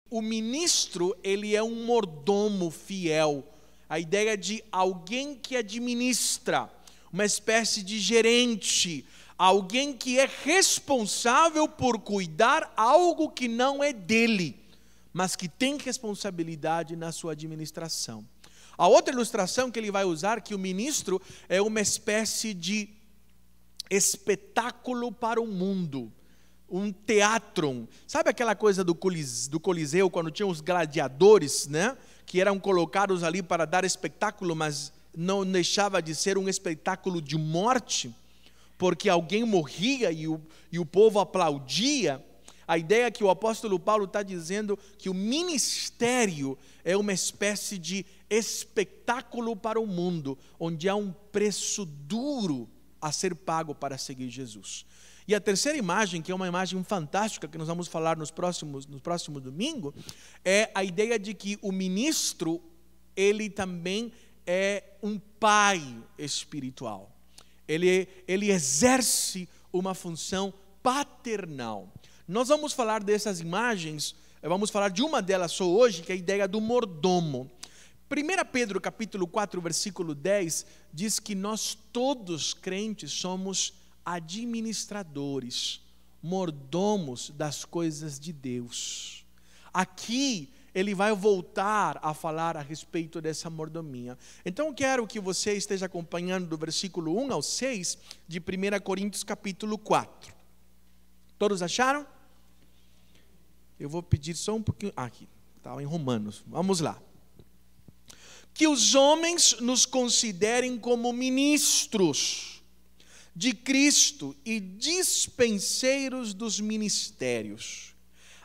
O ministro, ele é um mordomo fiel. A ideia de alguém que administra, uma espécie de gerente, alguém que é responsável por cuidar algo que não é dele, mas que tem responsabilidade na sua administração. A outra ilustração que ele vai usar, que o ministro é uma espécie de espetáculo para o mundo, um teatro. Sabe aquela coisa do Coliseu, quando tinha os gladiadores, né? Que eram colocados ali para dar espetáculo, mas não deixava de ser um espetáculo de morte, porque alguém morria e o povo aplaudia. A ideia que o apóstolo Paulo está dizendo que o ministério é uma espécie de espetáculo para o mundo, onde há um preço duro a ser pago para seguir Jesus. E a terceira imagem, que é uma imagem fantástica, que nós vamos falar no próximo domingo, é a ideia de que o ministro, ele também é um pai espiritual. Ele exerce uma função paternal. Nós vamos falar dessas imagens, vamos falar de uma delas só hoje, que é a ideia do mordomo. 1 Pedro capítulo 4, versículo 10, diz que nós todos crentes somos administradores, mordomos das coisas de Deus. Aqui ele vai voltar a falar a respeito dessa mordomia. Então quero que você esteja acompanhando do versículo 1 ao 6 de 1 Coríntios capítulo 4. Todos acharam? Eu vou pedir só um pouquinho. Aqui, estava em Romanos. Vamos lá. Que os homens nos considerem como ministros de Cristo e dispenseiros dos ministérios.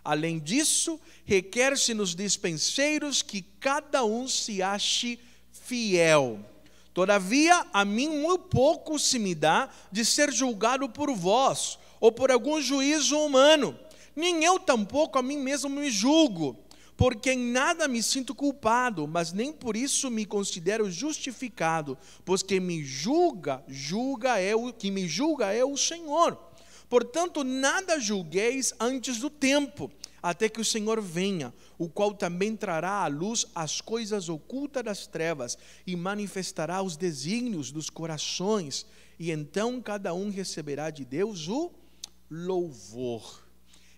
Além disso, requer-se nos dispenseiros que cada um se ache fiel. Todavia, a mim muito pouco se me dá de ser julgado por vós, ou por algum juízo humano. Nem eu tampouco a mim mesmo me julgo, porque em nada me sinto culpado, mas nem por isso me considero justificado, pois quem me julga é o Senhor. Portanto, nada julgueis antes do tempo, até que o Senhor venha, o qual também trará à luz as coisas ocultas das trevas e manifestará os desígnios dos corações, e então cada um receberá de Deus o louvor.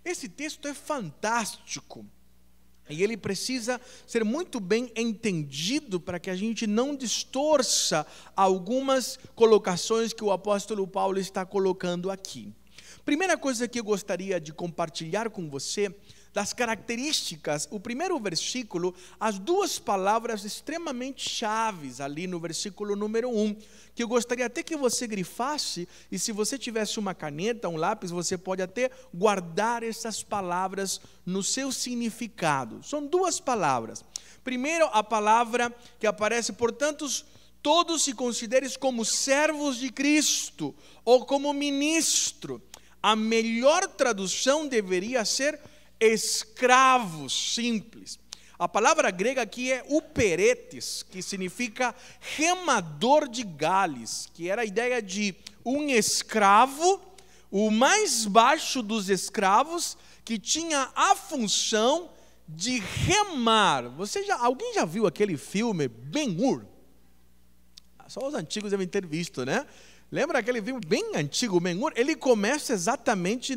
Esse texto é fantástico. E ele precisa ser muito bem entendido para que a gente não distorça algumas colocações que o apóstolo Paulo está colocando aqui. Primeira coisa que eu gostaria de compartilhar com você, das características, o primeiro versículo, as duas palavras extremamente chaves ali no versículo número 1, que eu gostaria até que você grifasse, e se você tivesse uma caneta, um lápis, você pode até guardar essas palavras no seu significado. São duas palavras. Primeiro, a palavra que aparece, portanto, todos se considerem como servos de Cristo, ou como ministro. A melhor tradução deveria ser escravos simples. A palavra grega aqui é uperetes, que significa remador de galhos, que era a ideia de um escravo, o mais baixo dos escravos, que tinha a função de remar. Alguém já viu aquele filme Ben-Hur? Só os antigos devem ter visto, né? Lembra aquele filme bem antigo, Ben-Hur? Ele começa exatamente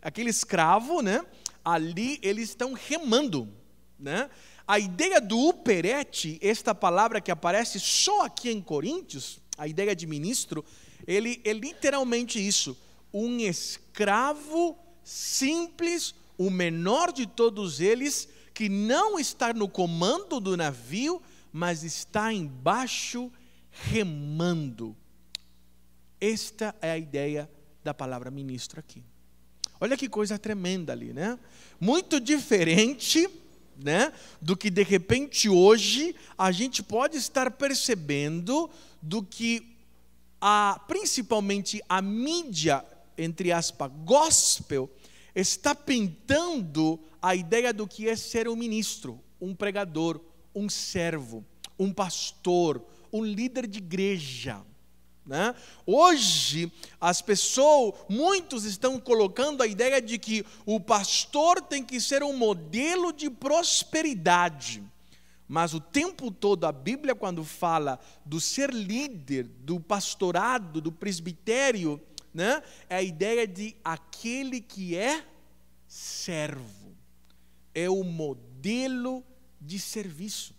aquele escravo, né? Ali eles estão remando, né? A ideia do uperete, esta palavra que aparece só aqui em Coríntios, a ideia de ministro, ele é literalmente isso, um escravo simples, o menor de todos eles, que não está no comando do navio, mas está embaixo remando. Esta é a ideia da palavra ministro aqui. Olha que coisa tremenda ali, né? Muito diferente, né, do que de repente hoje a gente pode estar percebendo do que principalmente a mídia, entre aspas, gospel, está pintando a ideia do que é ser um ministro, um pregador, um servo, um pastor, um líder de igreja. né? Hoje, muitos estão colocando a ideia de que o pastor tem que ser um modelo de prosperidade. Mas o tempo todo a Bíblia, quando fala do ser líder, do pastorado, do presbitério, né, é a ideia de aquele que é servo. É o modelo de serviço.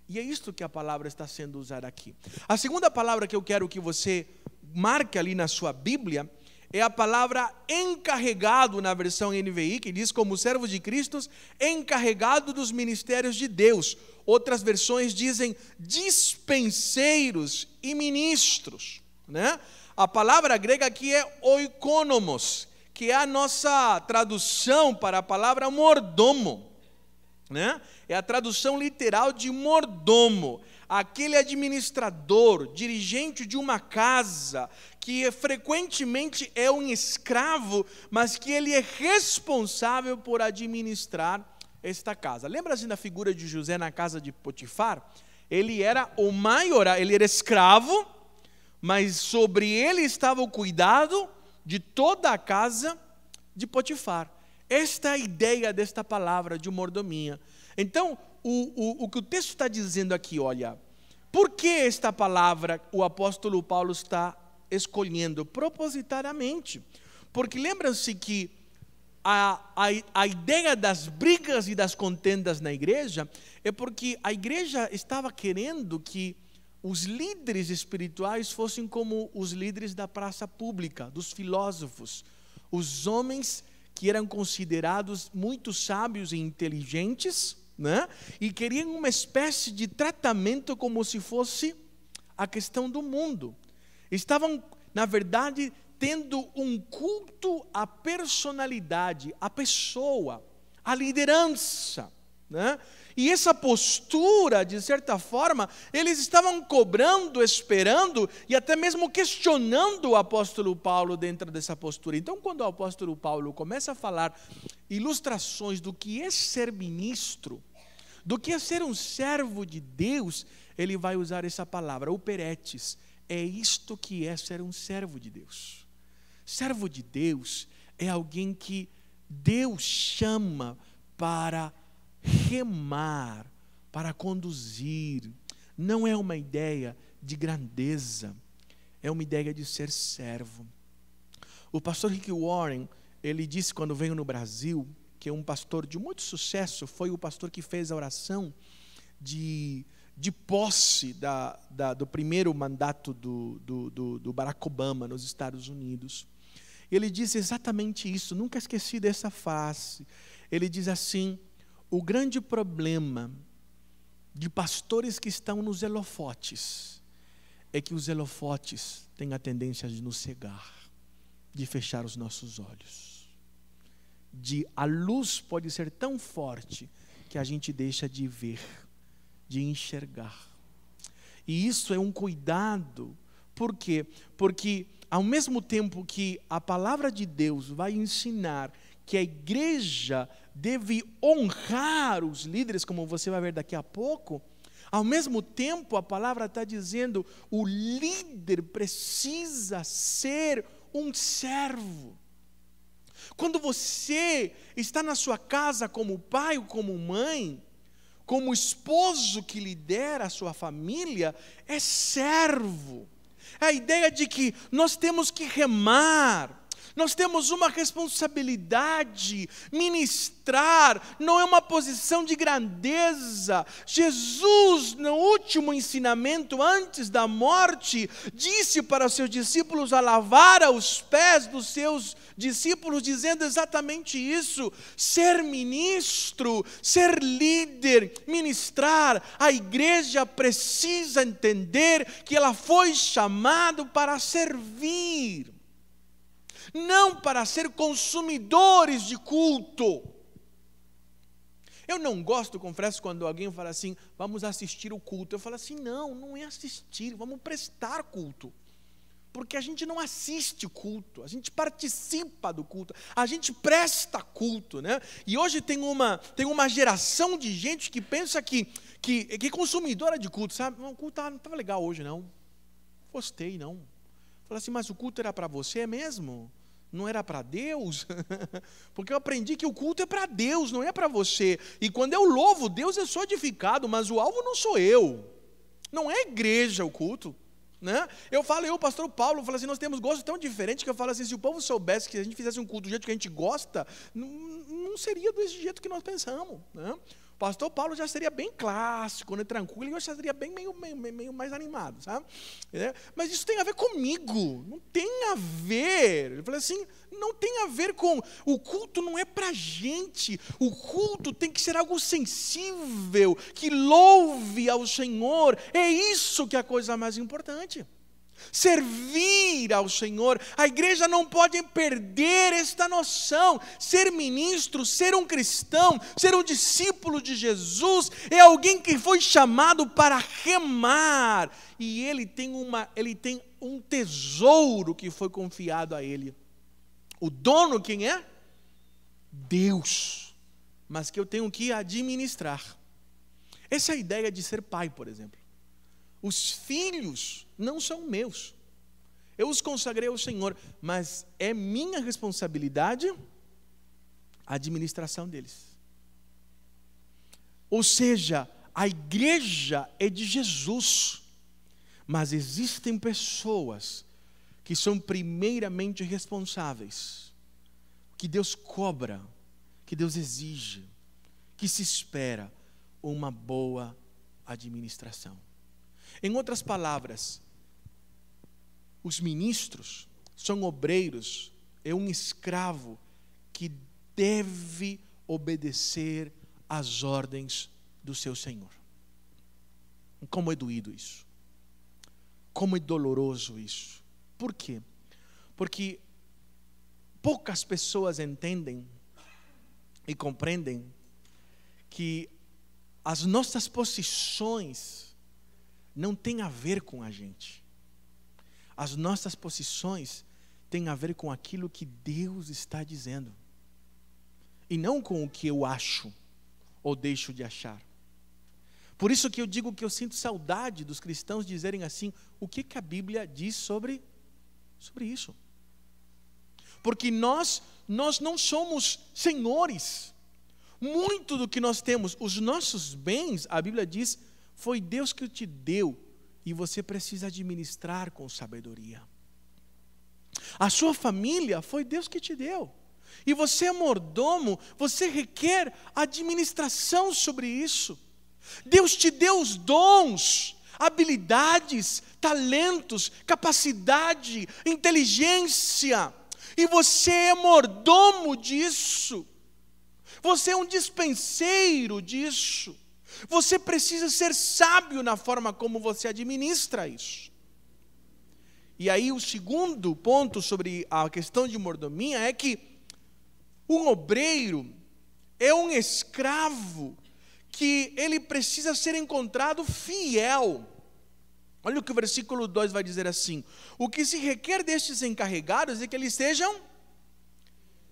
E é isto que a palavra está sendo usada aqui. A segunda palavra que eu quero que você marque ali na sua Bíblia é a palavra encarregado, na versão NVI, que diz como servo de Cristo, encarregado dos ministérios de Deus. Outras versões dizem dispenseiros e ministros, né? A palavra grega aqui é oikonomos, que é a nossa tradução para a palavra mordomo, né? É a tradução literal de mordomo, aquele administrador, dirigente de uma casa, que frequentemente é um escravo, mas que ele é responsável por administrar esta casa. Lembra-se da figura de José na casa de Potifar? Ele era o maioral, ele era escravo, mas sobre ele estava o cuidado de toda a casa de Potifar. Esta é a ideia desta palavra de mordomia. Então, o que o texto está dizendo aqui, olha, por que esta palavra o apóstolo Paulo está escolhendo propositadamente? Porque lembram-se que a ideia das brigas e das contendas na igreja é porque a igreja estava querendo que os líderes espirituais fossem como os líderes da praça pública, dos filósofos, os homens que eram considerados muito sábios e inteligentes, né? E queriam uma espécie de tratamento como se fosse a questão do mundo. Estavam, na verdade, tendo um culto à personalidade, à pessoa, à liderança, né? E essa postura, de certa forma, eles estavam cobrando, esperando e até mesmo questionando o apóstolo Paulo dentro dessa postura. Então, quando o apóstolo Paulo começa a falar ilustrações do que é ser ministro, do que é ser um servo de Deus, ele vai usar essa palavra, operetes. É isto que é ser um servo de Deus. Servo de Deus é alguém que Deus chama para remar, para conduzir. Não é uma ideia de grandeza, é uma ideia de ser servo. O pastor Rick Warren, ele disse quando veio no Brasil, que é um pastor de muito sucesso, foi o pastor que fez a oração de posse do primeiro mandato do Barack Obama nos Estados Unidos. Ele diz exatamente isso, nunca esqueci dessa frase. Ele diz assim: o grande problema de pastores que estão nos holofotes é que os holofotes têm a tendência de nos cegar, de fechar os nossos olhos. A luz pode ser tão forte que a gente deixa de ver, de enxergar. E isso é um cuidado. Por quê? Porque ao mesmo tempo que a palavra de Deus vai ensinar que a igreja deve honrar os líderes, como você vai ver daqui a pouco, ao mesmo tempo a palavra está dizendo o líder precisa ser um servo. Quando você está na sua casa como pai ou como mãe, como esposo que lidera a sua família, é servo. É a ideia de que nós temos que remar, nós temos uma responsabilidade, ministrar, não é uma posição de grandeza. Jesus, no último ensinamento, antes da morte, disse para os seus discípulos a lavar os pés dos seus discípulos, dizendo exatamente isso: ser ministro, ser líder, ministrar. A igreja precisa entender que ela foi chamada para servir, não para ser consumidores de culto. Eu não gosto, confesso, quando alguém fala assim, vamos assistir o culto. Eu falo assim, não é assistir, vamos prestar culto. Porque a gente não assiste culto, a gente participa do culto, a gente presta culto, né? E hoje tem uma geração de gente que pensa que é consumidora de culto, sabe? O culto não estava legal hoje, não. Gostei, não. Fala assim, mas o culto era para você mesmo? Não era para Deus? Porque eu aprendi que o culto é para Deus, não é para você. E quando eu louvo Deus, eu sou edificado, mas o alvo não sou eu. Não é igreja o culto. Né? O pastor Paulo, falo assim, nós temos gostos tão diferentes que eu falo assim, se o povo soubesse que a gente fizesse um culto do jeito que a gente gosta, não seria desse jeito que nós pensamos. Né? O pastor Paulo já seria bem clássico, né, tranquilo, e eu já seria bem meio mais animado, sabe? Mas isso tem a ver comigo, não tem a ver. Eu falei assim, não tem a ver com... O culto não é para gente, o culto tem que ser algo sensível, que louve ao Senhor, é isso que é a coisa mais importante. Servir ao Senhor. A igreja não pode perder esta noção. Ser ministro, ser um cristão, ser um discípulo de Jesus é alguém que foi chamado para remar, e ele tem um tesouro que foi confiado a ele. O dono quem é? Deus, mas que eu tenho que administrar. Essa é a ideia de ser pai, por exemplo. Os filhos não são meus, eu os consagrei ao Senhor, mas é minha responsabilidade a administração deles. Ou seja, a igreja é de Jesus, mas existem pessoas que são primeiramente responsáveis, que Deus cobra, que Deus exige, que se espera uma boa administração. Em outras palavras, os ministros são obreiros, é um escravo que deve obedecer às ordens do seu Senhor. Como é doído isso? Como é doloroso isso? Por quê? Porque poucas pessoas entendem e compreendem que as nossas posições não têm a ver com a gente. As nossas posições têm a ver com aquilo que Deus está dizendo, e não com o que eu acho ou deixo de achar. Por isso que eu digo que eu sinto saudade dos cristãos dizerem assim, o que a Bíblia diz sobre isso? Porque nós não somos senhores. Muito do que nós temos, os nossos bens, a Bíblia diz, foi Deus que te deu, e você precisa administrar com sabedoria. A sua família foi Deus que te deu, e você é mordomo, você requer administração sobre isso. Deus te deu os dons, habilidades, talentos, capacidade, inteligência, e você é mordomo disso. Você é um dispenseiro disso. Você precisa ser sábio na forma como você administra isso. E aí o segundo ponto sobre a questão de mordomia é que um obreiro é um escravo que ele precisa ser encontrado fiel. Olha o que o versículo 2 vai dizer assim: o que se requer destes encarregados é que eles sejam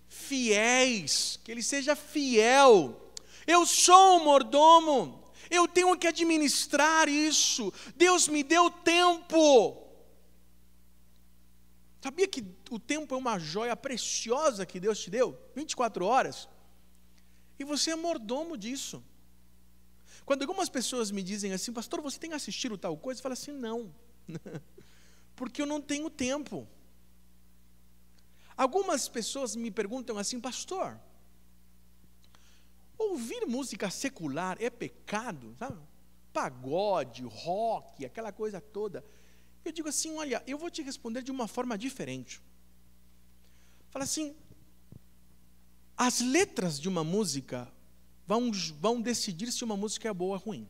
fiéis, que ele seja fiel. Eu sou um mordomo, eu tenho que administrar isso. Deus me deu tempo. Sabia que o tempo é uma joia preciosa que Deus te deu? 24 horas. E você é mordomo disso. Quando algumas pessoas me dizem assim, pastor, você tem assistido tal coisa? Eu falo assim, não. Porque eu não tenho tempo. Algumas pessoas me perguntam assim, pastor, ouvir música secular é pecado? Sabe? Pagode, rock, aquela coisa toda. Eu digo assim, olha, eu vou te responder de uma forma diferente. Fala assim, as letras de uma música vão decidir se uma música é boa ou ruim.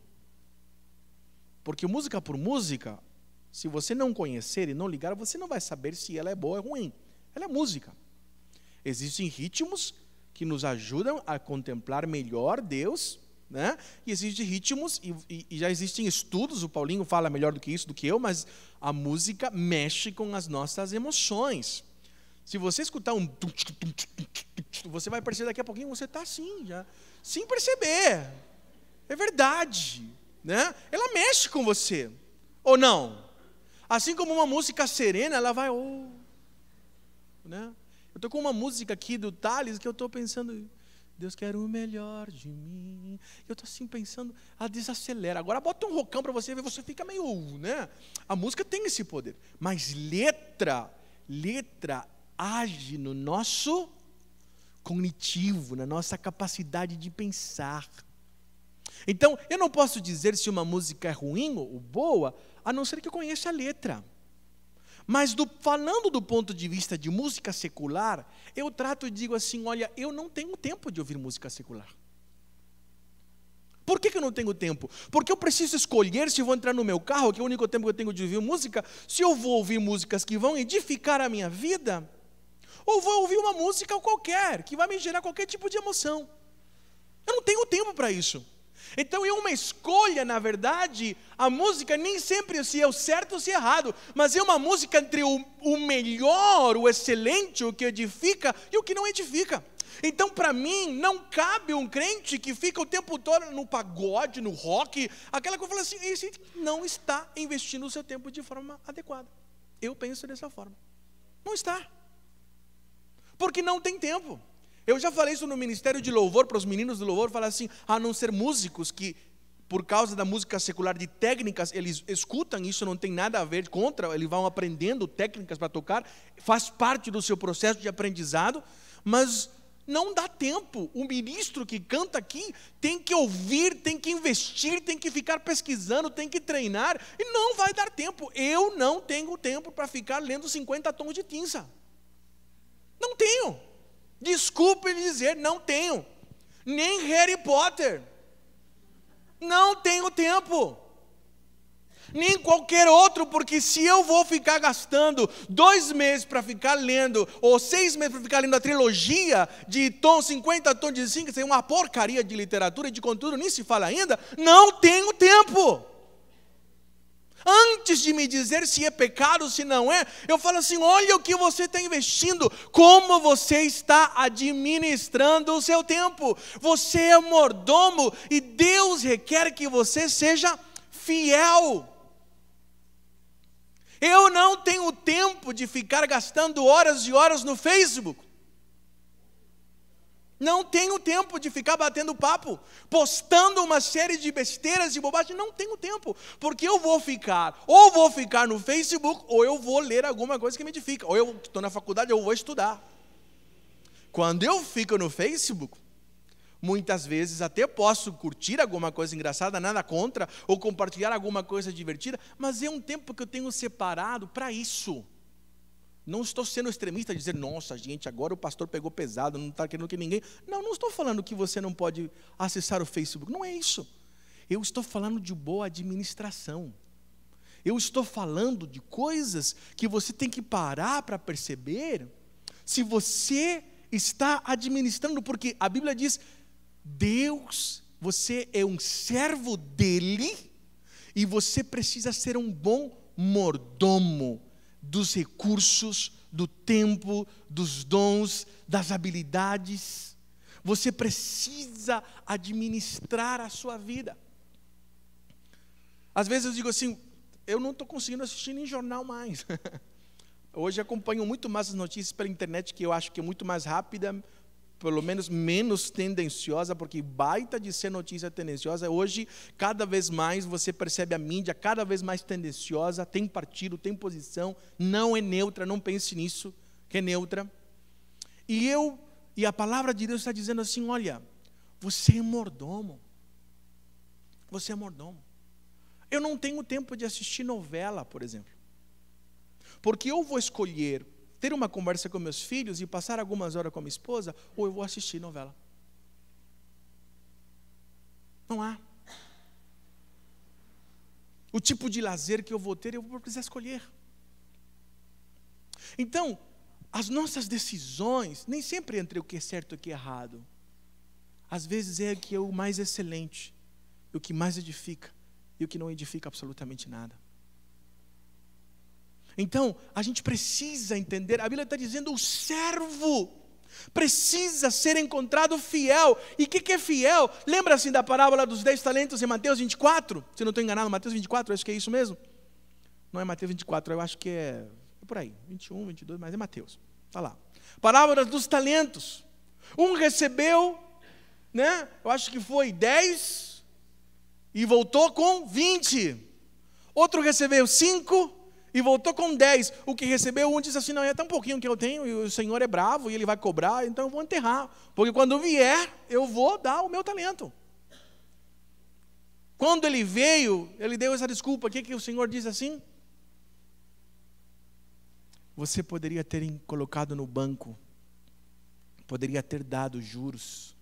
Porque música por música, se você não conhecer e não ligar, você não vai saber se ela é boa ou ruim. Ela é música. Existem ritmos que nos ajudam a contemplar melhor Deus, né? E existem ritmos, e já existem estudos, o Paulinho fala melhor do que isso, do que eu, mas a música mexe com as nossas emoções. Se você escutar um... você vai perceber daqui a pouquinho, você está assim, já, sem perceber. É verdade, né? Ela mexe com você, ou não? Assim como uma música serena, ela vai, né? Eu estou com uma música aqui do Thales que eu estou pensando, Deus quer o melhor de mim. Eu estou assim pensando, desacelera. Agora bota um rockão para você ver, você fica meio, né? A música tem esse poder. Mas letra age no nosso cognitivo, na nossa capacidade de pensar. Então, eu não posso dizer se uma música é ruim ou boa, a não ser que eu conheça a letra. Mas falando do ponto de vista de música secular, eu trato e digo assim, olha, eu não tenho tempo de ouvir música secular. Por que eu não tenho tempo? Porque eu preciso escolher se eu vou entrar no meu carro, que é o único tempo que eu tenho de ouvir música, se eu vou ouvir músicas que vão edificar a minha vida, ou vou ouvir uma música qualquer, que vai me gerar qualquer tipo de emoção. Eu não tenho tempo para isso. Então é uma escolha, na verdade, a música nem sempre se é o certo ou se é errado, mas é uma música entre o melhor, o excelente, o que edifica e o que não edifica. Então, para mim, não cabe um crente que fica o tempo todo no pagode, no rock, aquela que eu falo assim, esse não está investindo o seu tempo de forma adequada. Eu penso dessa forma. Não está. Porque não tem tempo. Eu já falei isso no ministério de louvor, para os meninos do louvor, falar assim, a não ser músicos que, por causa da música secular, de técnicas, eles escutam, isso não tem nada a ver contra, eles vão aprendendo técnicas para tocar, faz parte do seu processo de aprendizado, mas não dá tempo. O ministro que canta aqui tem que ouvir, tem que investir, tem que ficar pesquisando, tem que treinar, e não vai dar tempo. Eu não tenho tempo para ficar lendo 50 tons de tinta. Não tenho. Desculpe lhe dizer, não tenho. Nem Harry Potter. Não tenho tempo. Nem qualquer outro, porque se eu vou ficar gastando 2 meses para ficar lendo, ou 6 meses para ficar lendo a trilogia de 50 tons de cinza, isso é uma porcaria de literatura e de conteúdo, nem se fala ainda, não tenho tempo. Antes de me dizer se é pecado, se não é, eu falo assim, olha o que você está investindo, como você está administrando o seu tempo. Você é mordomo e Deus requer que você seja fiel. Eu não tenho tempo de ficar gastando horas e horas no Facebook. Não tenho tempo de ficar batendo papo, postando uma série de besteiras e bobagens. Não tenho tempo, porque eu vou ficar no Facebook, ou eu vou ler alguma coisa que me edifica, ou eu estou na faculdade, eu vou estudar. Quando eu fico no Facebook, muitas vezes até posso curtir alguma coisa engraçada, nada contra, ou compartilhar alguma coisa divertida, mas é um tempo que eu tenho separado para isso. Não estou sendo extremista, dizer, nossa gente, agora o pastor pegou pesado, não está querendo que ninguém... Não estou falando que você não pode acessar o Facebook, não é isso. Eu estou falando de boa administração. Eu estou falando de coisas que você tem que parar para perceber se você está administrando, porque a Bíblia diz, Deus, você é um servo dele e você precisa ser um bom mordomo dos recursos, do tempo, dos dons, das habilidades. Você precisa administrar a sua vida. Às vezes eu digo assim, eu não estou conseguindo assistir nem jornal mais. Hoje acompanho muito mais as notícias pela internet, que eu acho que é muito mais rápida, pelo menos menos tendenciosa, porque baita de ser notícia tendenciosa. Hoje, cada vez mais você percebe a mídia cada vez mais tendenciosa, tem partido, tem posição, não é neutra, não pense nisso, que é neutra. E a palavra de Deus está dizendo assim, olha, você é mordomo. Você é mordomo. Eu não tenho tempo de assistir novela, por exemplo. Porque eu vou escolher ter uma conversa com meus filhos e passar algumas horas com a minha esposa, ou eu vou assistir novela. Não há. O tipo de lazer que eu vou ter, eu vou precisar escolher. Então, as nossas decisões, nem sempre entre o que é certo e o que é errado. Às vezes é o que é o mais excelente, o que mais edifica, e o que não edifica absolutamente nada. Então, a gente precisa entender, a Bíblia está dizendo, o servo precisa ser encontrado fiel. E o que é fiel? Lembra-se da parábola dos 10 talentos em Mateus 24? Se não estou enganado, Mateus 24, acho que é isso mesmo. Não é Mateus 24, eu acho que é por aí, 21, 22, mas é Mateus. Está lá. Parábola dos talentos. Um recebeu, né? Eu acho que foi 10 e voltou com 20. Outro recebeu 5 e voltou com 10. O que recebeu um disse assim, não, é tão pouquinho que eu tenho, e o Senhor é bravo, e Ele vai cobrar, então eu vou enterrar. Porque quando vier, eu vou dar o meu talento. Quando ele veio, ele deu essa desculpa. O que o Senhor diz assim? Você poderia ter colocado no banco, poderia ter dado juros,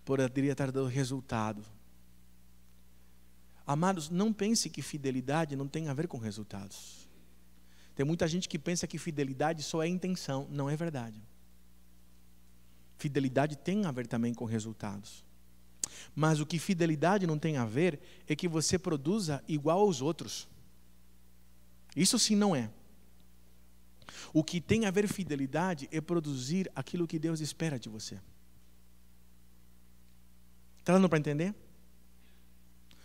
poderia ter dado resultado. Amados, não pense que fidelidade não tem a ver com resultados. Tem muita gente que pensa que fidelidade só é intenção. Não é verdade. Fidelidade tem a ver também com resultados. Mas o que fidelidade não tem a ver é que você produza igual aos outros. Isso sim não é. O que tem a ver fidelidade é produzir aquilo que Deus espera de você. Está dando para entender?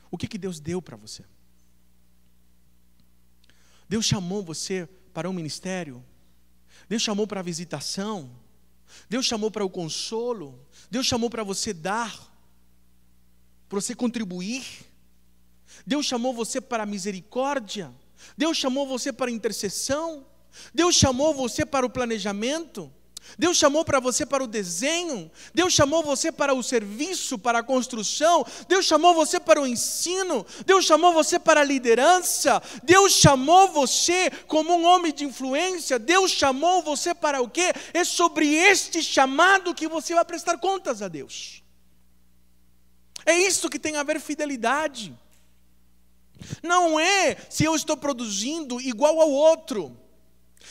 O que Deus deu para você? Deus chamou você para um ministério. Deus chamou para a visitação. Deus chamou para o consolo. Deus chamou para você dar, para você contribuir. Deus chamou você para a misericórdia. Deus chamou você para a intercessão. Deus chamou você para o planejamento. Deus chamou para você para o desenho. Deus chamou você para o serviço, para a construção. Deus chamou você para o ensino. Deus chamou você para a liderança. Deus chamou você como um homem de influência. Deus chamou você para o quê? É sobre este chamado que você vai prestar contas a Deus. É isso que tem a ver fidelidade. Não é se eu estou produzindo igual ao outro.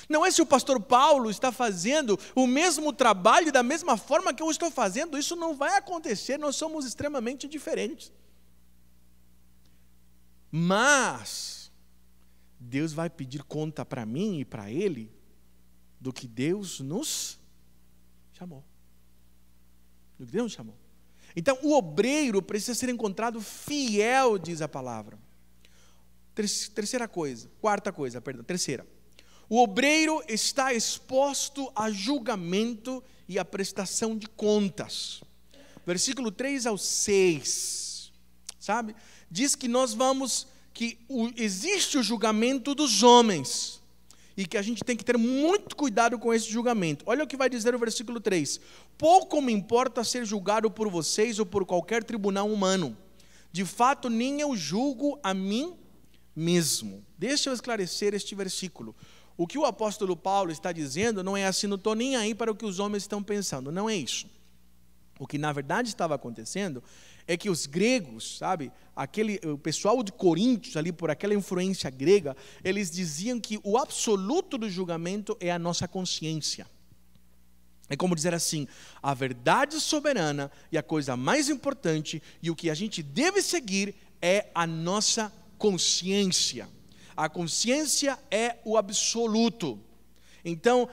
Não é se o pastor Paulo está fazendo o mesmo trabalho da mesma forma que eu estou fazendo. Isso não vai acontecer, nós somos extremamente diferentes. Mas Deus vai pedir conta para mim e para ele do que Deus nos chamou. Do que Deus nos chamou. Então o obreiro precisa ser encontrado fiel, diz a palavra. Terceira. O obreiro está exposto a julgamento e a prestação de contas. Versículo 3 ao 6, sabe? Diz que existe o julgamento dos homens, e que a gente tem que ter muito cuidado com esse julgamento. Olha o que vai dizer o versículo 3. Pouco me importa ser julgado por vocês ou por qualquer tribunal humano. De fato, nem eu julgo a mim mesmo. Deixa eu esclarecer este versículo. O que o apóstolo Paulo está dizendo não é assim, não estou nem aí para o que os homens estão pensando, não é isso. O que na verdade estava acontecendo é que os gregos, sabe, o pessoal de Coríntios, ali por aquela influência grega, eles diziam que o absoluto do julgamento é a nossa consciência. É como dizer assim, a verdade soberana e a coisa mais importante e o que a gente deve seguir é a nossa consciência. A consciência é o absoluto. Então,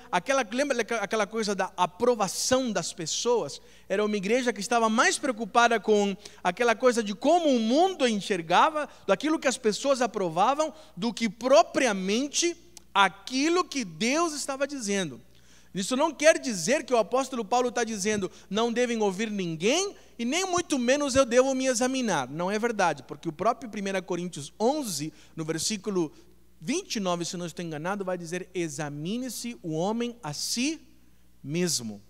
lembra aquela coisa da aprovação das pessoas? Era uma igreja que estava mais preocupada com aquela coisa de como o mundo enxergava, daquilo que as pessoas aprovavam, do que propriamente aquilo que Deus estava dizendo. Isso não quer dizer que o apóstolo Paulo está dizendo, não devem ouvir ninguém, e nem muito menos eu devo me examinar. Não é verdade, porque o próprio 1 Coríntios 11, no versículo 29, se não estou enganado, vai dizer, examine-se o homem a si mesmo.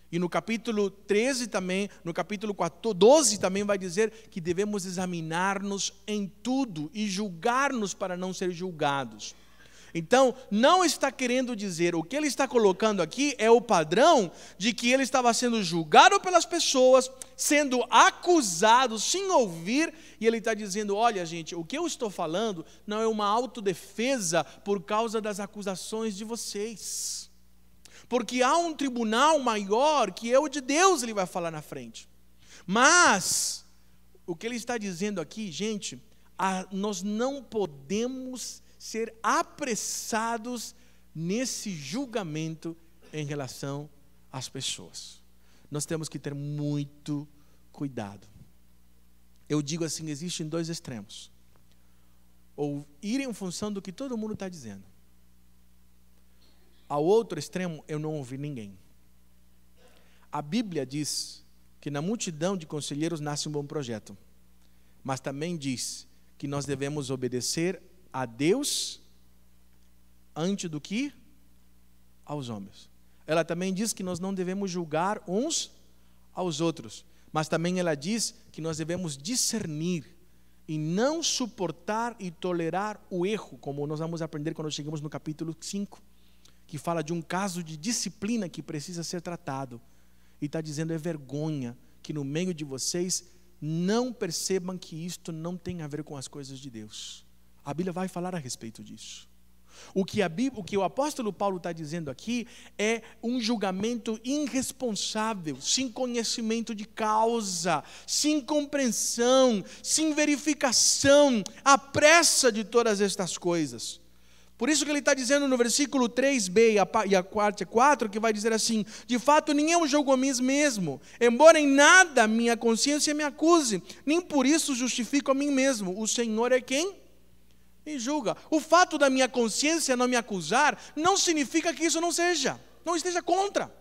E no capítulo 13 também, no capítulo 12 também vai dizer que devemos examinar-nos em tudo e julgar-nos para não ser julgados. Então, não está querendo dizer, o que ele está colocando aqui é o padrão de que ele estava sendo julgado pelas pessoas, sendo acusado sem ouvir, e ele está dizendo, olha gente, o que eu estou falando não é uma autodefesa por causa das acusações de vocês. Porque há um tribunal maior que é o de Deus, ele vai falar na frente. Mas, o que ele está dizendo aqui, gente, nós não podemos ser apressados nesse julgamento em relação às pessoas. Nós temos que ter muito cuidado. Eu digo assim, existem dois extremos. ou ir em função do que todo mundo está dizendo. Ao outro extremo, eu não ouvi ninguém. A Bíblia diz que na multidão de conselheiros nasce um bom projeto, mas também diz que nós devemos obedecer a Deus antes do que aos homens. Ela também diz que nós não devemos julgar uns aos outros, mas também ela diz que nós devemos discernir e não suportar e tolerar o erro, como nós vamos aprender quando chegamos no capítulo 5, que fala de um caso de disciplina que precisa ser tratado. E está dizendo, é vergonha que no meio de vocês não percebam que isto não tem a ver com as coisas de Deus. A Bíblia vai falar a respeito disso. O que o apóstolo Paulo está dizendo aqui é um julgamento irresponsável, sem conhecimento de causa, sem compreensão, sem verificação, à pressa de todas estas coisas. Por isso que ele está dizendo no versículo 3b e a 4, que vai dizer assim: de fato nem eu julgo a mim mesmo, embora em nada minha consciência me acuse, nem por isso justifico a mim mesmo. O Senhor é quem me julga. O fato da minha consciência não me acusar não significa que isso não esteja contra.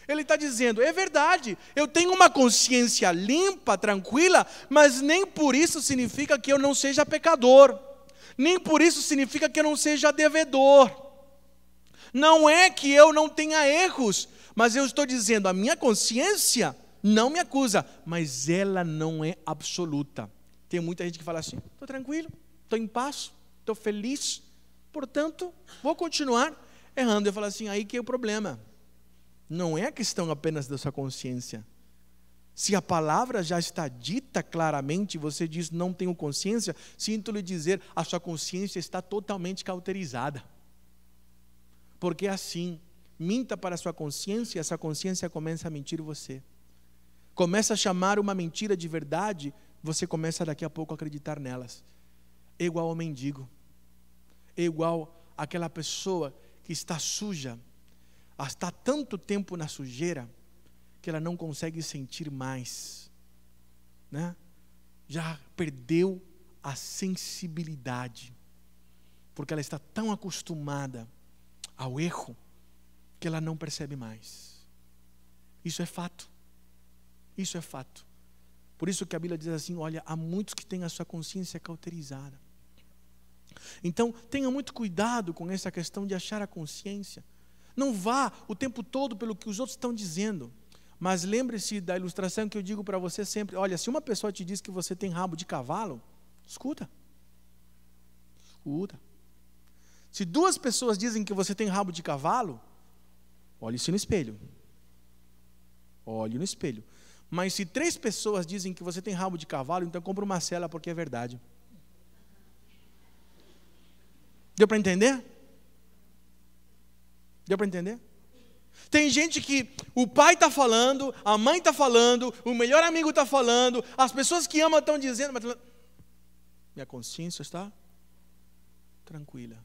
Ele está dizendo, é verdade, eu tenho uma consciência limpa, tranquila, mas nem por isso significa que eu não seja pecador. Nem por isso significa que eu não seja devedor. Não é que eu não tenha erros, mas eu estou dizendo, a minha consciência não me acusa, mas ela não é absoluta. Tem muita gente que fala assim, estou tranquilo, estou em paz, estou feliz, portanto, vou continuar errando. Eu falo assim, aí que é o problema. Não é a questão apenas da sua consciência. Se a palavra já está dita claramente, você diz, não tenho consciência, sinto lhe dizer, a sua consciência está totalmente cauterizada. Porque assim, minta para a sua consciência, e essa consciência começa a mentir você. Começa a chamar uma mentira de verdade, você começa daqui a pouco a acreditar nelas. É igual ao mendigo. É igual àquela pessoa que está suja, está tanto tempo na sujeira, que ela não consegue sentir mais, né? Já perdeu a sensibilidade, porque ela está tão acostumada ao erro, que ela não percebe mais. Isso é fato, isso é fato. Por isso que a Bíblia diz assim, olha, há muitos que têm a sua consciência cauterizada. Então, tenha muito cuidado com essa questão de achar a consciência. Não vá o tempo todo pelo que os outros estão dizendo. Mas lembre-se da ilustração que eu digo para você sempre. Olha, se uma pessoa te diz que você tem rabo de cavalo, escuta. Escuta. Se duas pessoas dizem que você tem rabo de cavalo, olhe-se no espelho. Olhe no espelho. Mas se 3 pessoas dizem que você tem rabo de cavalo, então compra uma cela, porque é verdade. Deu para entender? Deu para entender? Tem gente que o pai está falando, a mãe está falando, o melhor amigo está falando, as pessoas que amam estão dizendo, mas minha consciência está tranquila.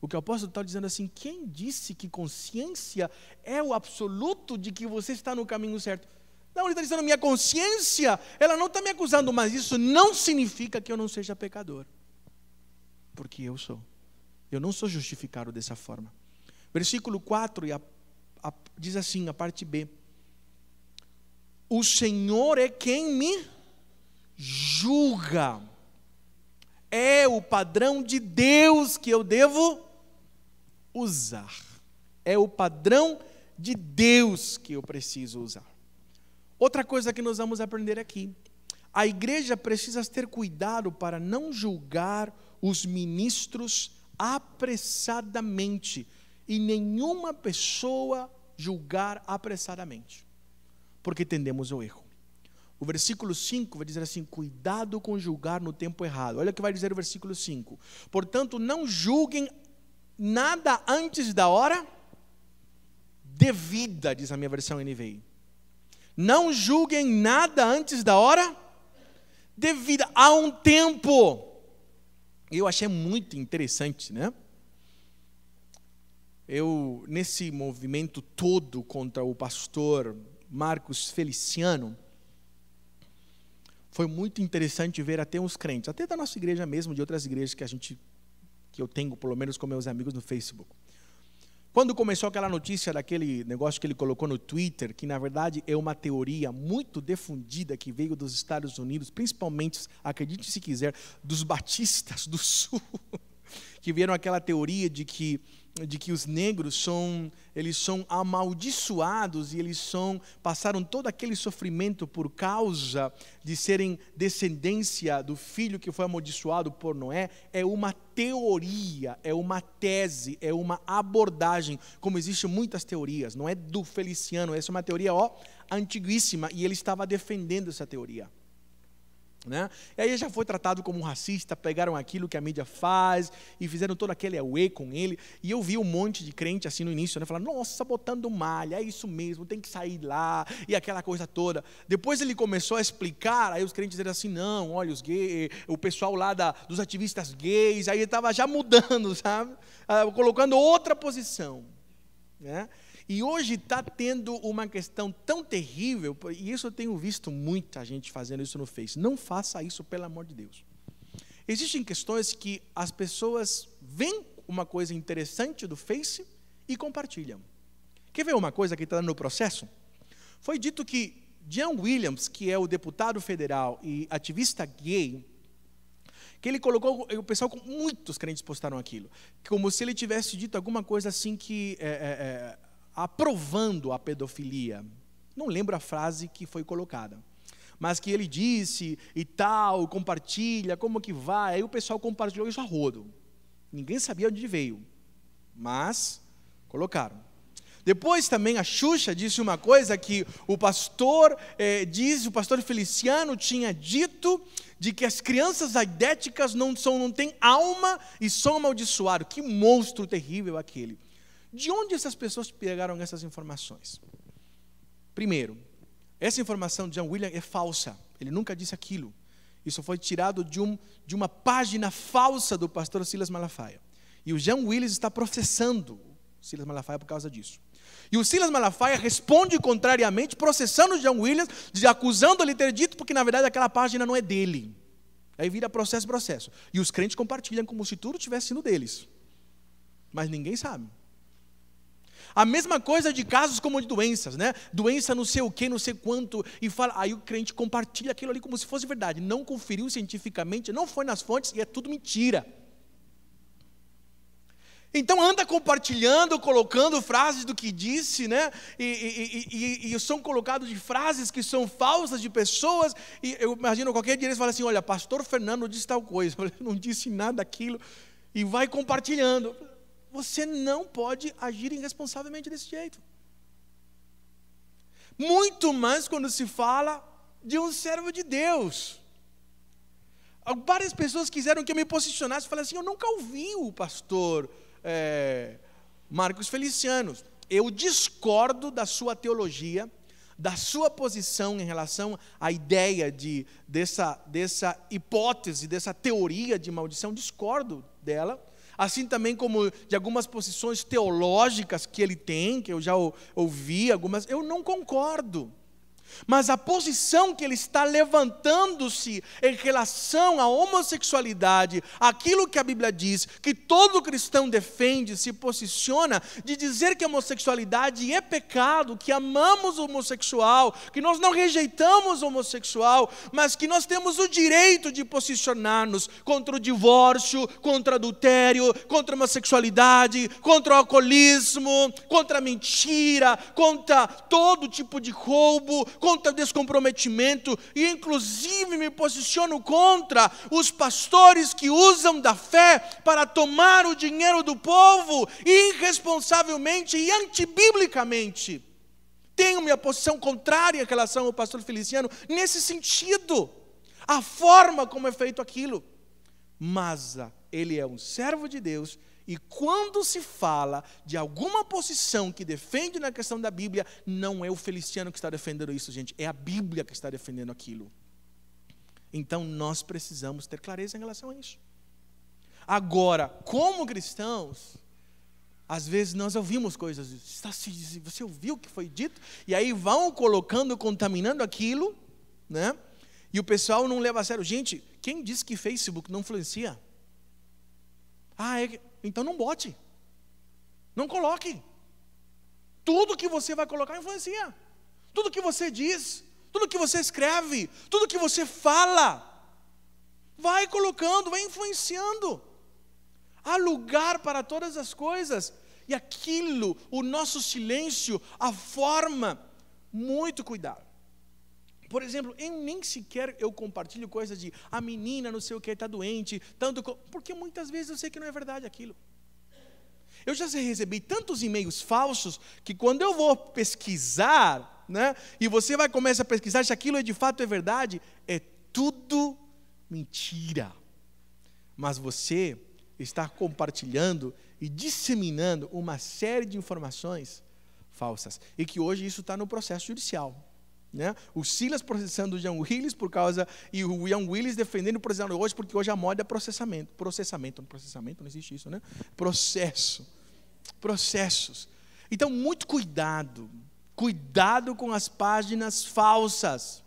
O que o apóstolo está dizendo assim, quem disse que consciência é o absoluto de que você está no caminho certo? Não, ele está dizendo, minha consciência, ela não está me acusando, mas isso não significa que eu não seja pecador. Porque eu sou. Eu não sou justificado dessa forma. Versículo 4 diz assim, a parte B. O Senhor é quem me julga. É o padrão de Deus que eu devo usar. É o padrão de Deus que eu preciso usar. Outra coisa que nós vamos aprender aqui. A igreja precisa ter cuidado para não julgar os ministros apressadamente. E nenhuma pessoa julgar apressadamente. Porque tendemos ao erro. O versículo 5 vai dizer assim, cuidado com julgar no tempo errado. Olha o que vai dizer o versículo 5. Portanto, não julguem nada antes da hora devida, diz a minha versão NVI. Não julguem nada antes da hora devida. Há um tempo. Eu achei muito interessante, né? Eu, nesse movimento todo contra o pastor Marcos Feliciano, foi muito interessante ver até uns crentes, até da nossa igreja mesmo, de outras igrejas que eu tenho, pelo menos com meus amigos no Facebook. Quando começou aquela notícia daquele negócio que ele colocou no Twitter, que na verdade é uma teoria muito difundida que veio dos Estados Unidos, principalmente, acredite se quiser, dos batistas do Sul, que vieram aquela teoria de que os negros eles são amaldiçoados e passaram todo aquele sofrimento por causa de serem descendência do filho que foi amaldiçoado por Noé. É uma teoria, é uma tese, é uma abordagem, como existem muitas teorias, não é do Feliciano, essa é uma teoria antiguíssima, e ele estava defendendo essa teoria. Né? E aí já foi tratado como um racista, pegaram aquilo que a mídia faz e fizeram todo aquele auê com ele. E eu vi um monte de crente assim no início, né, falando, nossa, botando malha, é isso mesmo, tem que sair lá, e aquela coisa toda. Depois ele começou a explicar, aí os crentes disseram assim, não, olha, os gays, o pessoal lá dos ativistas gays, aí ele estava já mudando, sabe? Colocando outra posição, né? E hoje está tendo uma questão tão terrível, e isso eu tenho visto muita gente fazendo isso no Face. Não faça isso, pelo amor de Deus. Existem questões que as pessoas veem uma coisa interessante do Face e compartilham. Quer ver uma coisa que está no processo? Foi dito que John Williams, que é o deputado federal e ativista gay, que ele colocou, o pessoal, muitos crentes postaram aquilo, como se ele tivesse dito alguma coisa assim que... aprovando a pedofilia. Não lembro a frase que foi colocada, mas que ele disse e tal, compartilha, como que vai, aí o pessoal compartilhou isso a rodo. Ninguém sabia onde veio, mas colocaram. Depois também a Xuxa disse uma coisa que o pastor Feliciano tinha dito, de que as crianças aidéticas não têm alma e são amaldiçoados. Que monstro terrível aquele. De onde essas pessoas pegaram essas informações? Primeiro, essa informação de John Williams é falsa. Ele nunca disse aquilo. Isso foi tirado de uma página falsa do pastor Silas Malafaia. E o John Williams está processando o Silas Malafaia por causa disso. E o Silas Malafaia responde contrariamente, processando o John Williams, acusando ele de ter dito, porque na verdade aquela página não é dele. Aí vira processo. E os crentes compartilham como se tudo tivesse sido deles. Mas ninguém sabe. A mesma coisa de casos como de doenças, né? Doença não sei o que, não sei quanto, e fala, aí o crente compartilha aquilo ali como se fosse verdade. Não conferiu cientificamente, não foi nas fontes e é tudo mentira. Então anda compartilhando, colocando frases do que disse, né? E são colocados de frases que são falsas de pessoas, e eu imagino qualquer dia eles falam assim, olha, pastor Fernando disse tal coisa, eu não disse nada daquilo, e vai compartilhando. Você não pode agir irresponsavelmente desse jeito. Muito mais quando se fala de um servo de Deus. Várias pessoas quiseram que eu me posicionasse e falasse assim, eu nunca ouvi o pastor Marcos Feliciano. Eu discordo da sua teologia, da sua posição em relação à ideia dessa hipótese, dessa teoria de maldição, discordo dela. Assim também como de algumas posições teológicas que ele tem, que eu já ouvi algumas, eu não concordo. Mas a posição que ele está levantando-se em relação à homossexualidade, aquilo que a Bíblia diz, que todo cristão defende, se posiciona, de dizer que a homossexualidade é pecado, que amamos o homossexual, que nós não rejeitamos o homossexual, mas que nós temos o direito de posicionar-nos contra o divórcio, contra o adultério, contra a homossexualidade, contra o alcoolismo, contra a mentira, contra todo tipo de roubo, contra o descomprometimento, e inclusive me posiciono contra os pastores que usam da fé para tomar o dinheiro do povo irresponsavelmente e antibiblicamente. Tenho minha posição contrária em relação ao pastor Feliciano nesse sentido, a forma como é feito aquilo. Mas ele é um servo de Deus. E quando se fala de alguma posição que defende na questão da Bíblia, não é o Feliciano que está defendendo isso, gente. É a Bíblia que está defendendo aquilo. Então nós precisamos ter clareza em relação a isso. Agora, como cristãos, às vezes nós ouvimos coisas, você ouviu o que foi dito? E aí vão colocando, contaminando aquilo, né? E o pessoal não leva a sério. Gente, quem disse que Facebook não influencia? Então não bote. Não coloque. Tudo que você vai colocar influencia. Tudo que você diz, tudo que você escreve, tudo que você fala, vai colocando, vai influenciando. Há lugar para todas as coisas. E aquilo, o nosso silêncio, a forma, muito cuidado. Por exemplo, nem sequer eu compartilho coisas de a menina não sei o que está doente, porque muitas vezes eu sei que não é verdade aquilo. Eu já recebi tantos e-mails falsos que quando eu vou pesquisar, né, e você vai começar a pesquisar se aquilo de fato é verdade, é tudo mentira. Mas você está compartilhando e disseminando uma série de informações falsas. E que hoje isso está no processo judicial. Né? O Silas processando o John Willis e o John Willis defendendo o processamento hoje, porque hoje a moda é processamento, não existe isso, né? Processos. Então, muito cuidado com as páginas falsas.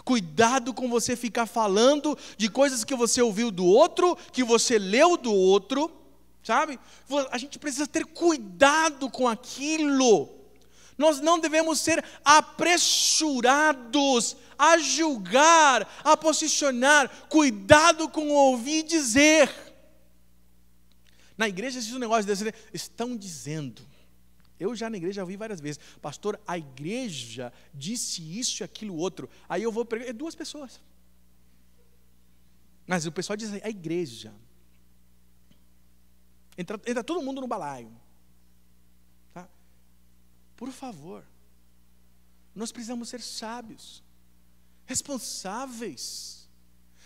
Cuidado com você ficar falando de coisas que você ouviu do outro, que você leu do outro, sabe? A gente precisa ter cuidado com aquilo. Nós não devemos ser apresurados a julgar, a posicionar. Cuidado com ouvir dizer. Na igreja existe um negócio desse, né? Estão dizendo. Eu já na igreja ouvi várias vezes, pastor, a igreja disse isso e aquilo outro. Aí eu vou pregar, é 2 pessoas. Mas o pessoal diz a igreja. Entra todo mundo no balaio. Tá? Por favor, nós precisamos ser sábios, responsáveis.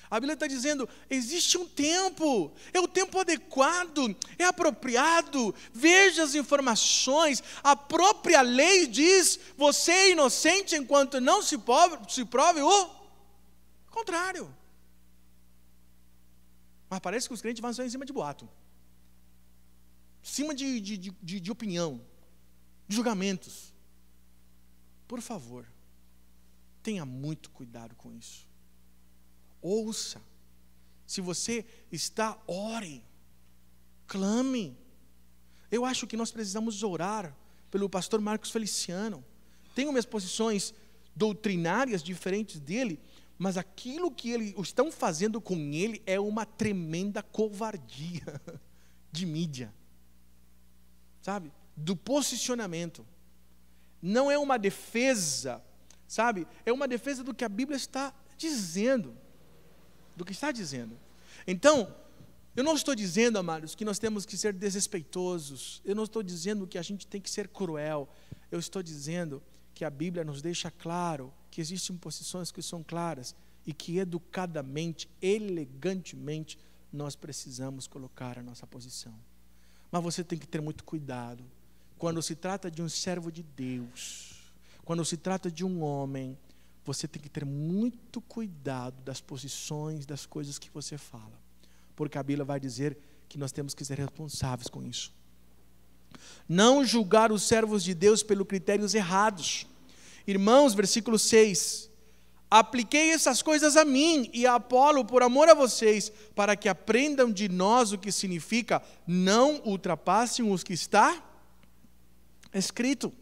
A Bíblia está dizendo, existe um tempo, é o tempo adequado, é apropriado, veja as informações, a própria lei diz, você é inocente enquanto não se prove o contrário. Mas parece que os crentes vão só em cima de boato, em cima de opinião, de julgamentos. Por favor, tenha muito cuidado com isso. Ouça, se você está, ore, clame. Eu acho que nós precisamos orar pelo pastor Marcos Feliciano. Tenho minhas posições doutrinárias diferentes dele, mas aquilo que eles estão fazendo com ele é uma tremenda covardia de mídia, sabe? Do posicionamento. Não é uma defesa, sabe? É uma defesa do que a Bíblia está dizendo. Do que está dizendo. Então, eu não estou dizendo, amados, que nós temos que ser desrespeitosos. Eu não estou dizendo que a gente tem que ser cruel. Eu estou dizendo que a Bíblia nos deixa claro que existem posições que são claras e que educadamente, elegantemente, nós precisamos colocar a nossa posição. Mas você tem que ter muito cuidado. Quando se trata de um servo de Deus, quando se trata de um homem, você tem que ter muito cuidado das posições, das coisas que você fala. Porque a Bíblia vai dizer que nós temos que ser responsáveis com isso. Não julgar os servos de Deus pelos critérios errados. Irmãos, versículo 6. Apliquei essas coisas a mim e a Apolo por amor a vocês, para que aprendam de nós o que significa não ultrapassem os que está escrito.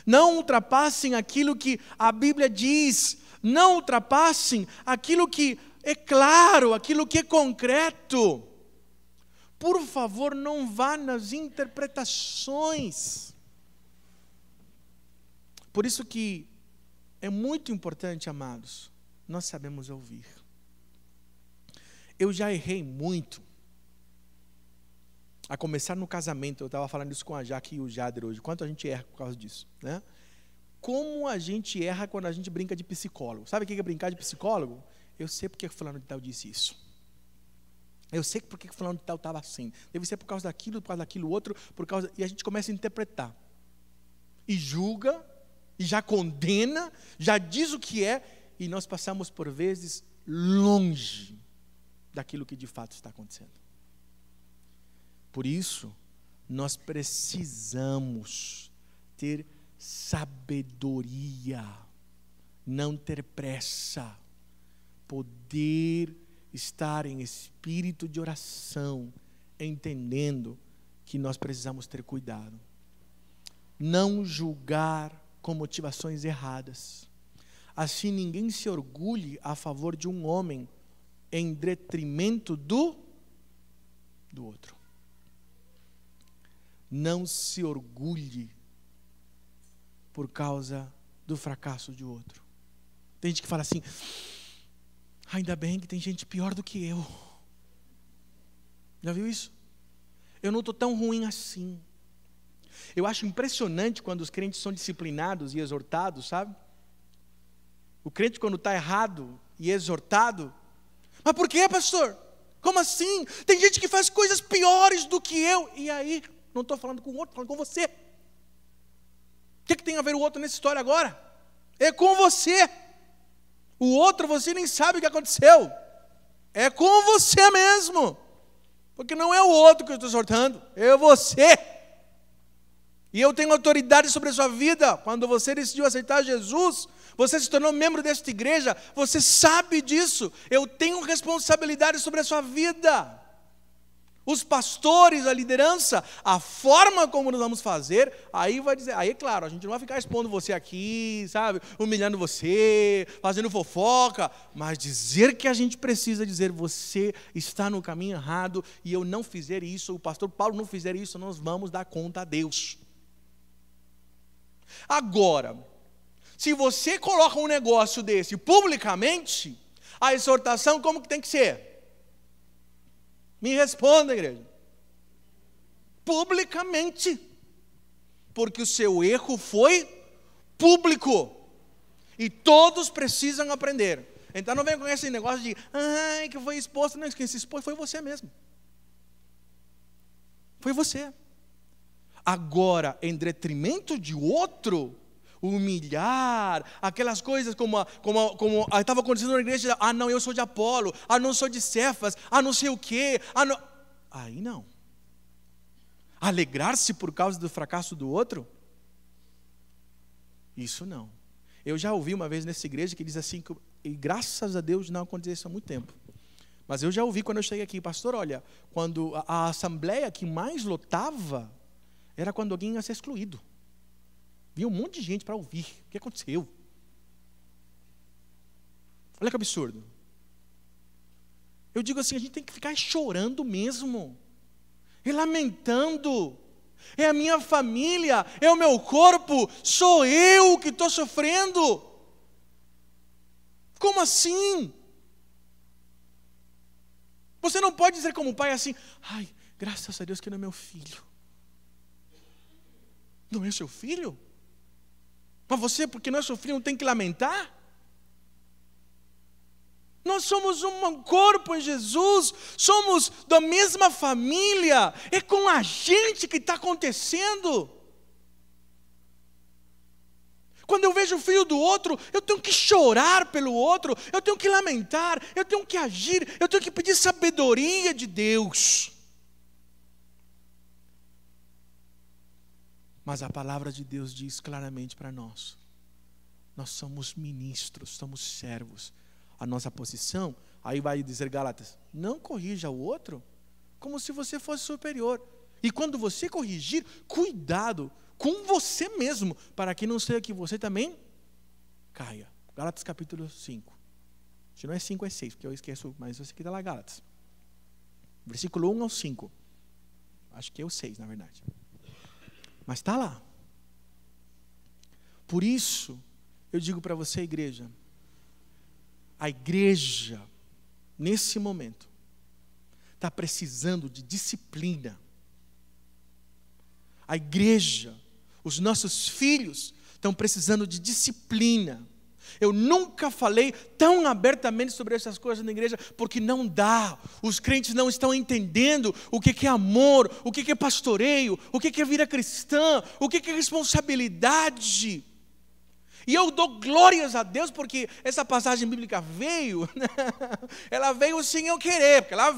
Não ultrapassem aquilo que a Bíblia diz. Não ultrapassem aquilo que é claro, aquilo que é concreto. Por favor, não vá nas interpretações. Por isso que é muito importante, amados, nós sabemos ouvir. Eu já errei muito. A começar no casamento, eu estava falando isso com a Jaque e o Jader hoje. Quanto a gente erra por causa disso, né? Como a gente erra quando a gente brinca de psicólogo. Sabe o que é brincar de psicólogo? Eu sei porque fulano de tal disse isso. Eu sei porque fulano de tal estava assim. Deve ser por causa daquilo outro, e a gente começa a interpretar. E julga, e já condena, já diz o que é, e nós passamos por vezes longe daquilo que de fato está acontecendo. Por isso, nós precisamos ter sabedoria, não ter pressa. poder estar em espírito de oração, entendendo que nós precisamos ter cuidado. Não julgar com motivações erradas. Assim ninguém se orgulhe a favor de um homem em detrimento do outro. Não se orgulhe por causa do fracasso de outro. Tem gente que fala assim: ainda bem que tem gente pior do que eu. Já viu isso? Eu não estou tão ruim assim. Eu acho impressionante quando os crentes são disciplinados e exortados, sabe? O crente, quando está errado e exortado: mas por que, pastor? Como assim? Tem gente que faz coisas piores do que eu. E aí? Não estou falando com o outro, falando com você. O que tem a ver o outro nessa história agora? É com você. O outro você nem sabe o que aconteceu. É com você mesmo. Porque não é o outro que eu estou exortando, é você. E eu tenho autoridade sobre a sua vida. Quando você decidiu aceitar Jesus, você se tornou membro desta igreja, você sabe disso. Eu tenho responsabilidade sobre a sua vida. Os pastores, a liderança, a forma como nós vamos fazer, aí vai dizer, aí é claro, a gente não vai ficar expondo você aqui, sabe, humilhando você, fazendo fofoca, mas dizer que a gente precisa dizer, você está no caminho errado, e eu não fizer isso, o pastor Paulo não fizer isso, nós vamos dar conta a Deus. Agora, se você coloca um negócio desse publicamente, a exortação como que tem que ser? Me responda, igreja. Publicamente. Porque o seu erro foi público. E todos precisam aprender. Então não venha com esse negócio de, ai, que foi exposto. Não, quem se expôs foi você mesmo. Foi você. Agora, em detrimento de outro, humilhar, aquelas coisas como estava acontecendo na igreja, não, eu sou de Apolo, não sou de Cefas, não sei o quê, não. Aí não. Alegrar-se por causa do fracasso do outro? Isso não. Eu já ouvi uma vez nessa igreja que diz assim, e graças a Deus não aconteceu isso há muito tempo, mas eu já ouvi quando eu cheguei aqui, pastor, olha, quando a assembleia que mais lotava, era quando alguém ia ser excluído. Vinha um monte de gente para ouvir. O que aconteceu? Olha que absurdo. Eu digo assim, a gente tem que ficar chorando mesmo. E lamentando. É a minha família, é o meu corpo, sou eu que estou sofrendo. Como assim? Você não pode dizer como pai assim, ai, graças a Deus que não é meu filho. Não é seu filho? Mas você, porque não é seu filho, não tem que lamentar? Nós somos um corpo em Jesus, somos da mesma família, é com a gente que está acontecendo. Quando eu vejo o filho do outro, eu tenho que chorar pelo outro, eu tenho que lamentar, eu tenho que agir, eu tenho que pedir sabedoria de Deus. Mas a palavra de Deus diz claramente para nós, nós somos ministros, somos servos. A nossa posição, aí vai dizer Gálatas, não corrija o outro como se você fosse superior. E quando você corrigir, cuidado com você mesmo, para que não seja que você também caia. Gálatas capítulo 5. Se não é 5, é 6, porque eu esqueço, mas você aqui está lá, Gálatas. Versículo 1 ao 5. Acho que é o 6, na verdade. Mas está lá. Por isso, eu digo para você, igreja, a igreja, nesse momento, está precisando de disciplina. A igreja, os nossos filhos, estão precisando de disciplina. Eu nunca falei tão abertamente sobre essas coisas na igreja, porque não dá. Os crentes não estão entendendo o que é amor, o que é pastoreio, o que é vida cristã, o que é responsabilidade. E eu dou glórias a Deus porque essa passagem bíblica veio, né? Ela veio sem eu querer, porque ela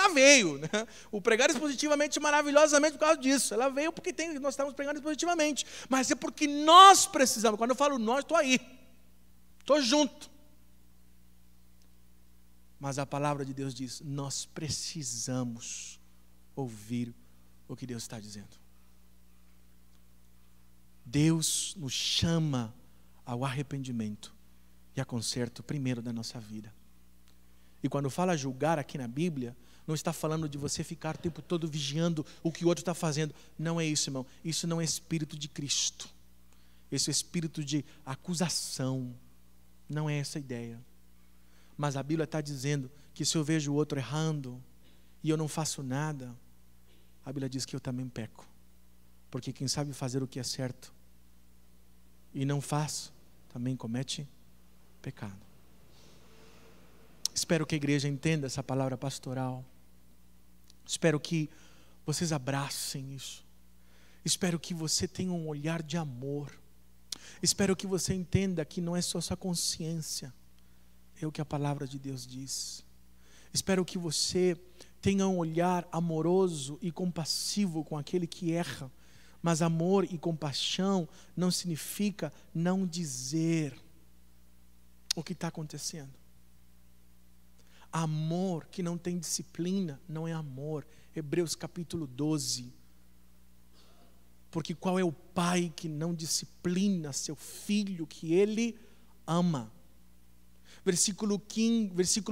veio. Né? O pregar expositivamente maravilhosamente por causa disso. Ela veio porque nós estamos pregando expositivamente. Mas é porque nós precisamos. Quando eu falo nós, estou aí. Estou junto. Mas a palavra de Deus diz: nós precisamos ouvir o que Deus está dizendo. Deus nos chama ao arrependimento e a conserto primeiro da nossa vida. E quando fala julgar aqui na Bíblia, não está falando de você ficar o tempo todo vigiando o que o outro está fazendo. Não é isso, irmão. Isso não é espírito de Cristo. Esse é espírito de acusação. Não é essa a ideia. Mas a Bíblia está dizendo que se eu vejo o outro errando e eu não faço nada, a Bíblia diz que eu também peco. Porque quem sabe fazer o que é certo e não faz, também comete pecado. Espero que a igreja entenda essa palavra pastoral. Espero que vocês abracem isso. Espero que você tenha um olhar de amor. Espero que você entenda que não é só sua consciência, é o que a palavra de Deus diz. Espero que você tenha um olhar amoroso e compassivo com aquele que erra. Mas amor e compaixão não significa não dizer o que está acontecendo. Amor que não tem disciplina não é amor. Hebreus capítulo 12. Porque qual é o pai que não disciplina seu filho que ele ama? Versículo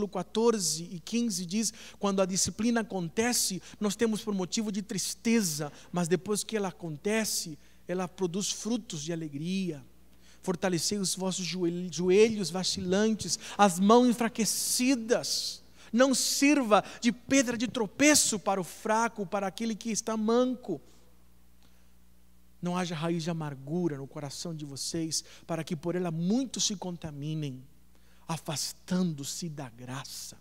14 e 15 diz: quando a disciplina acontece, nós temos por motivo de tristeza, mas depois que ela acontece, ela produz frutos de alegria. Fortalecei os vossos joelhos vacilantes, as mãos enfraquecidas. Não sirva de pedra de tropeço para o fraco, para aquele que está manco. Não haja raiz de amargura no coração de vocês, para que por ela muitos se contaminem, afastando-se da graça.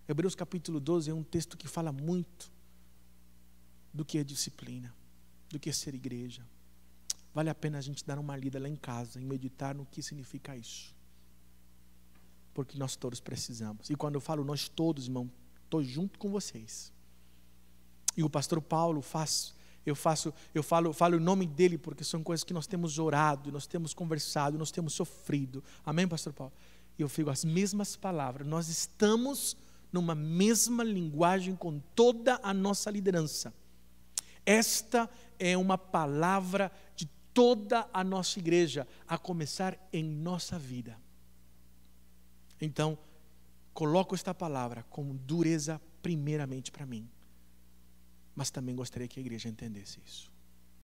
Hebreus capítulo 12 é um texto que fala muito do que é disciplina, do que é ser igreja. Vale a pena a gente dar uma lida lá em casa e meditar no que significa isso. Porque nós todos precisamos. E quando eu falo nós todos, irmão, estou junto com vocês. E o pastor Paulo eu falo em nome dele, porque são coisas que nós temos orado, nós temos conversado, nós temos sofrido. Amém, pastor Paulo? E eu fico as mesmas palavras. Nós estamos numa mesma linguagem com toda a nossa liderança. Esta é uma palavra de toda a nossa igreja, a começar em nossa vida. Então, coloco esta palavra com dureza primeiramente para mim. Mas também gostaria que a igreja entendesse isso.